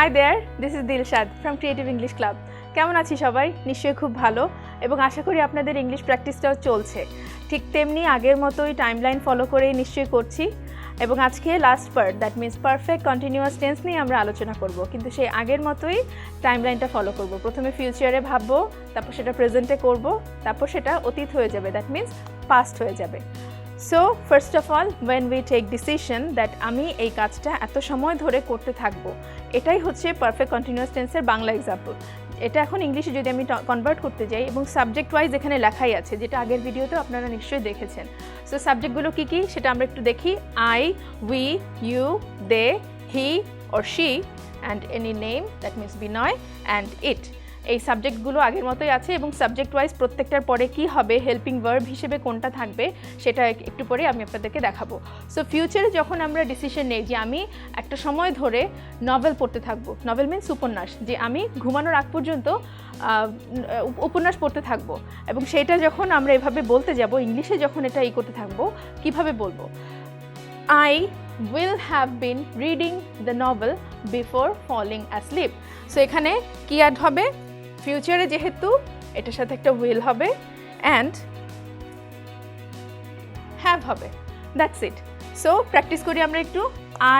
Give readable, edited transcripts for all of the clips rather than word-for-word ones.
Hi there, this is Dilshad from Creative English Club. কেমন আছি সবাই? নিশ্চয়ই খুব ভালো এবং আশা করি আপনাদের ইংলিশ প্র্যাকটিসটাও চলছে। ঠিক তেমনি আগের মতোই টাইমলাইন ফলো করেই নিশ্চয়ই করছি এবং আজকে last part that means perfect continuous tense নিয়ে আমরা আলোচনা করব, কিন্তু সেই আগের মতোই টাইমলাইনটা ফলো করব। প্রথমে ফিউচারে ভাববো, তারপর সেটা প্রেজেন্টে করব, তারপর সেটা অতীত হয়ে যাবে, দ্যাট মিন্স পাস্ট হয়ে যাবে। So first of all when we take decision that আমি এই কাজটা এত সময় ধরে করতে থাকবো, এটাই হচ্ছে পারফেক্ট কন্টিনিউয়াস টেন্সের বাংলা এক্সাম্পল। এটা এখন ইংলিশে যদি আমি কনভার্ট করতে যাই এবং সাবজেক্ট ওয়াইজ এখানে লেখাই আছে, যেটা আগের ভিডিওতে আপনারা নিশ্চয়ই দেখেছেন। সো সাবজেক্টগুলো কী কী সেটা আমরা একটু দেখি। I, we, you, they, he or she and any name that means Binoy and it. এই সাবজেক্টগুলো আগের মতোই আছে এবং সাবজেক্ট ওয়াইজ প্রত্যেকটার পরে কী হবে, হেল্পিং ভার্ব হিসেবে কোনটা থাকবে সেটা একটু পরে আমি আপনাদেরকে দেখাবো। সো ফিউচারে যখন আমরা ডিসিশন নেই যে আমি একটা সময় ধরে নভেল পড়তে থাকবো, নভেল মিন্স উপন্যাস, যে আমি ঘুমানোর আগ পর্যন্ত উপন্যাস পড়তে থাকবো, এবং সেটা যখন আমরা এভাবে বলতে যাব ইংলিশে, যখন এটা করতে থাকবো, কিভাবে বলবো? I will have been reading the novel before falling asleep. So এখানে কি অ্যাড হবে? ফিউচারে যেহেতু এটার সাথে একটা উইল হবে অ্যান্ড হ্যাভ হবে, দ্যাটস ইট। সো প্র্যাকটিস করি আমরা একটু।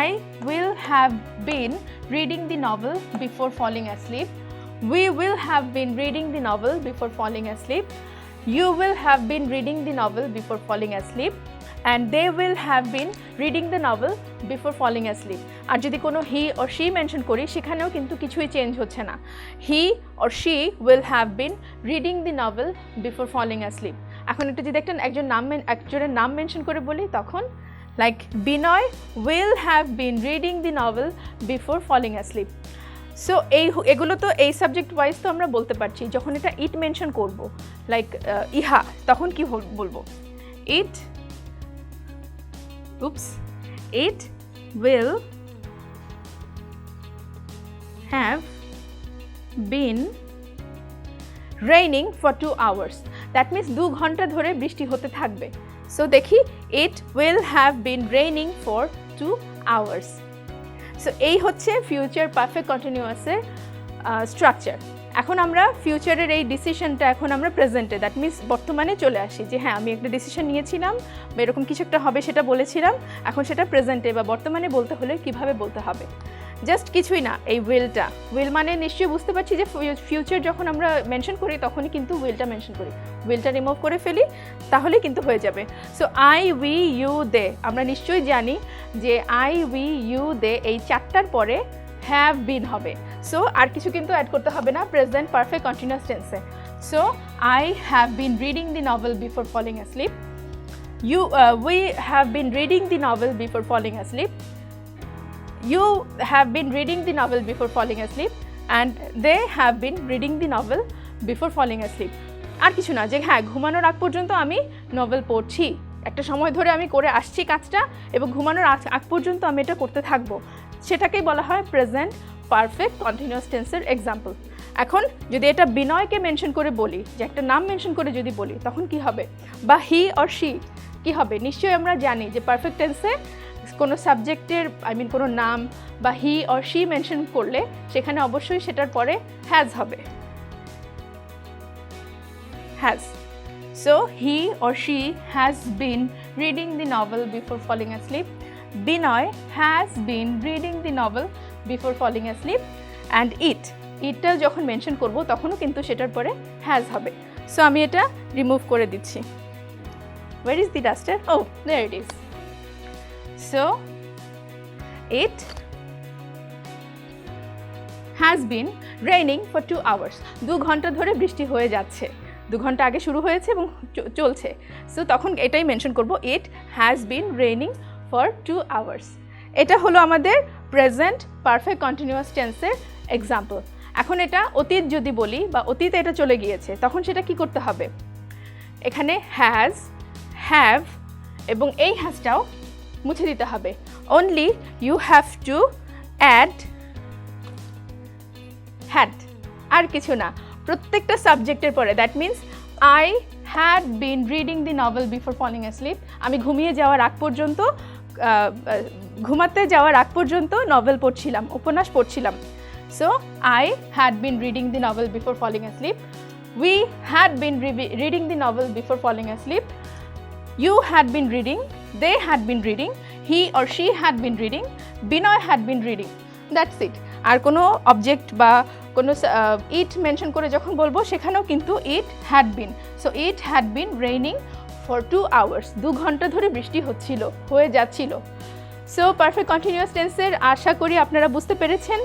I will have been reading the novel before falling asleep. We will have been reading the novel before falling asleep. You will have been reading the novel before falling asleep. And they will have been reading the novel before falling asleep. আর যদি কোনো হি or she mention করি, সেখানেও কিন্তু কিছুই change হচ্ছে না। হি or she will have been reading the novel before falling asleep. এখন একটু যদি একজনের নাম মেনশন করে বলি, তখন like Binoy will have been reading the novel before falling asleep. So এগুলো তো এই সাবজেক্ট ওয়াইজ তো আমরা বলতে পারছি। যখন এটা ইট মেনশন করব, লাইক ইহা, তখন কি বলবো? ইট It will have been raining for 2 hours. That means 2 ঘন্টা ধরে বৃষ্টি হতে থাকবে। সো দেখি, it will have been raining for 2 hours. So এই হচ্ছে ফিউচার পারফেক্ট কন্টিনিউয়াসের স্ট্রাকচার। এখন আমরা ফিউচারের এই ডিসিশনটা এখন আমরা প্রেজেন্টে, দ্যাট মিন্স বর্তমানে চলে আসি, যে হ্যাঁ আমি একটা ডিসিশন নিয়েছিলাম বা এরকম কিছু একটা হবে সেটা বলেছিলাম, এখন সেটা প্রেজেন্টে বা বর্তমানে বলতে হলে কিভাবে বলতে হবে? জাস্ট কিছুই না, এই উইল মানে নিশ্চয়ই বুঝতে পারছি যে ফিউচার যখন আমরা মেনশন করি তখনই কিন্তু উইলটা মেনশন করি। উইলটা রিমুভ করে ফেলি, তাহলে কিন্তু হয়ে যাবে। সো আই, উই, ইউ, দে, আমরা নিশ্চয়ই জানি যে আই, উই, ইউ, দে এই চারটার পরে হ্যাভ বিন হবে। সো আর কিছু কিন্তু অ্যাড করতে হবে না প্রেজেন্ট পারফেক্ট কন্টিনিউয়াস টেন্সে। So I have been reading the novel before falling asleep. We have been reading the novel before falling asleep. You have been reading the novel before falling asleep and they have been reading the novel before falling asleep. আর কিছু না, যে হ্যাঁ ঘুমানোর আগ পর্যন্ত আমি novel পড়ছি, একটা সময় ধরে আমি করে আসছি কাজটা এবং ঘুমানোর আগ পর্যন্ত আমি এটা করতে থাকবো, সেটাকেই বলা হয় প্রেজেন্ট পারফেক্ট কন্টিনিউয়াস টেন্সের এক্সাম্পল। এখন যদি এটা বিনয়কে মেনশন করে বলি, যে একটা নাম মেনশন করে যদি বলি, তখন কি হবে? বা হি অর শি কি হবে? নিশ্চয়ই আমরা জানি যে পারফেক্ট টেন্সে কোনো সাবজেক্টের কোনো নাম বা হি অর শি মেনশন করলে সেখানে অবশ্যই সেটার পরে হ্যাজ হবে, has. So he or she has been reading the novel before falling asleep. Binoy has been reading the novel before falling asleep. And ইটটা যখন মেনশন করব তখনও কিন্তু সেটার পরে হ্যাজ হবে। সো আমি এটা রিমুভ করে দিচ্ছি। Where is the duster? Oh, there it is. So, it has been raining for 2 hours. 2 ঘন্টা ধরে বৃষ্টি হয়ে যাচ্ছে। 2 ঘন্টা আগে শুরু হয়েছে এবং চলছে। সো তখন এটাই মেনশন করব, it has been raining for 2 hours. এটা হলো আমাদের প্রেজেন্ট পারফেক্ট কন্টিনিউয়াস টেন্সের এক্সাম্পল। এখন এটা অতীত যদি বলি বা অতীতে এটা চলে গিয়েছে, তখন সেটা কি করতে হবে? এখানে হ্যাজ, হ্যাভ এবং এই হ্যাজটাও মুছে দিতে হবে। Only you have to add had, আর কিছু না। প্রত্যেকটা সাবজেক্টের পরে, that means I had been reading the novel before falling asleep. আমি ঘুমিয়ে যাওয়ার আগ পর্যন্ত ঘুমাতে যাওয়ার আগ পর্যন্ত নভেল পড়ছিলাম, উপন্যাস পড়ছিলাম। So I had been reading the novel before falling asleep. We had been reading the novel before falling asleep. You had been reading. They had been reading. He or she had been reading. Binoy had been reading. That's it. আর কোনো object বা কোনো ইট mention করে যখন বলবো সেখানেও কিন্তু it had been. So it had been raining for 2 hours, 2 ঘন্টা ধরে বৃষ্টি হয়ে যাচ্ছিল। সো পারফেক্ট কন্টিনিউয়াস টেন্সের আশা করি আপনারা বুঝতে পেরেছেন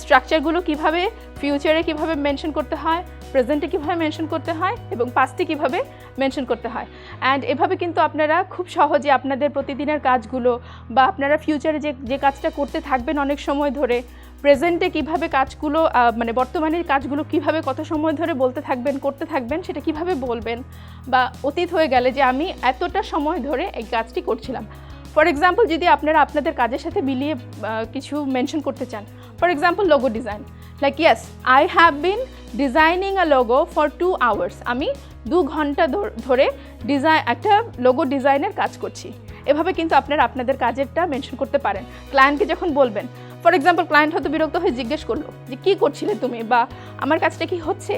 স্ট্রাকচারগুলো কিভাবে ফিউচারে কিভাবে মেনশন করতে হয়, প্রেজেন্টে কিভাবে মেনশন করতে হয় এবং পাস্টে কিভাবে মেনশন করতে হয়। অ্যান্ড এভাবে কিন্তু আপনারা খুব সহজে আপনাদের প্রতিদিনের কাজগুলো বা আপনারা ফিউচারে যে কাজটা করতে থাকবেন অনেক সময় ধরে, প্রেজেন্টে কিভাবে কাজগুলো মানে বর্তমানের কাজগুলো কিভাবে কত সময় ধরে বলতে থাকবেন, করতে থাকবেন, সেটা কিভাবে বলবেন, বা অতীত হয়ে গেলে যে আমি এতটা সময় ধরে এই কাজটি করছিলাম। ফর এক্সাম্পল যদি আপনারা আপনাদের কাজের সাথে মিলিয়ে কিছু মেনশন করতে চান, for example logo design, like yes I have bin designing a logo for 2 hours, আমি 2 ঘন্টা ধরে একটা লোগো ডিজাইনের কাজ করছি। এভাবে কিন্তু আপনারা আপনাদের কাজেরটা মেনশন করতে পারেন। ক্লায়েন্টকে যখন বলবেন, ফর এক্সাম্পল ক্লায়েন্ট হয়তো বিরক্ত হয়ে জিজ্ঞেস করলো যে কী করছিলে তুমি, বা আমার কাজটা কি হচ্ছে,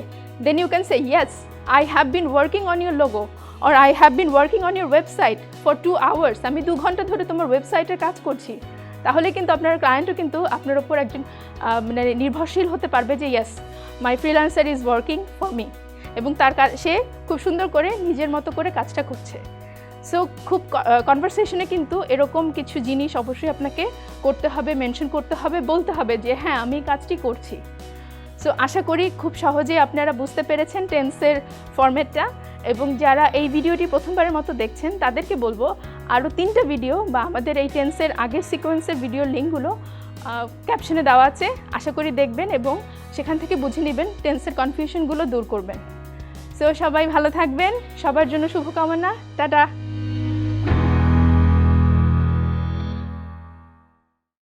then you can say yes I have been working on your logo or I have been working on your website for 2 hours, আমি 2 ঘন্টা ধরে তোমার ওয়েবসাইটের কাজ করছি। তাহলে কিন্তু আপনার ক্লায়েন্টও কিন্তু আপনার উপর একজন মানে নির্ভরশীল হতে পারবে যে yes my freelancer is working for me, এবং তার কাজ সে খুব সুন্দর করে নিজের মতো করে কাজটা করছে। সো খুব কনভারসেশনে কিন্তু এরকম কিছু জিনিস অবশ্যই আপনাকে করতে হবে, মেনশন করতে হবে, বলতে হবে যে হ্যাঁ আমি কাজটি করছি। সো আশা করি খুব সহজেই আপনারা বুঝতে পেরেছেন টেন্সের ফরম্যাটটা, এবং যারা এই ভিডিওটি প্রথমবারের মতো দেখছেন তাদেরকে বলবো আরও 3টা ভিডিও বা আমাদের এই টেন্সের আগের সিকোয়েন্সের ভিডিওর লিঙ্কগুলো ক্যাপশনে দেওয়া আছে, আশা করি দেখবেন এবং সেখান থেকে বুঝে নেবেন, টেন্সের কনফিউশনগুলো দূর করবেন। সো সবাই ভালো থাকবেন, সবার জন্য শুভকামনা, টাটা।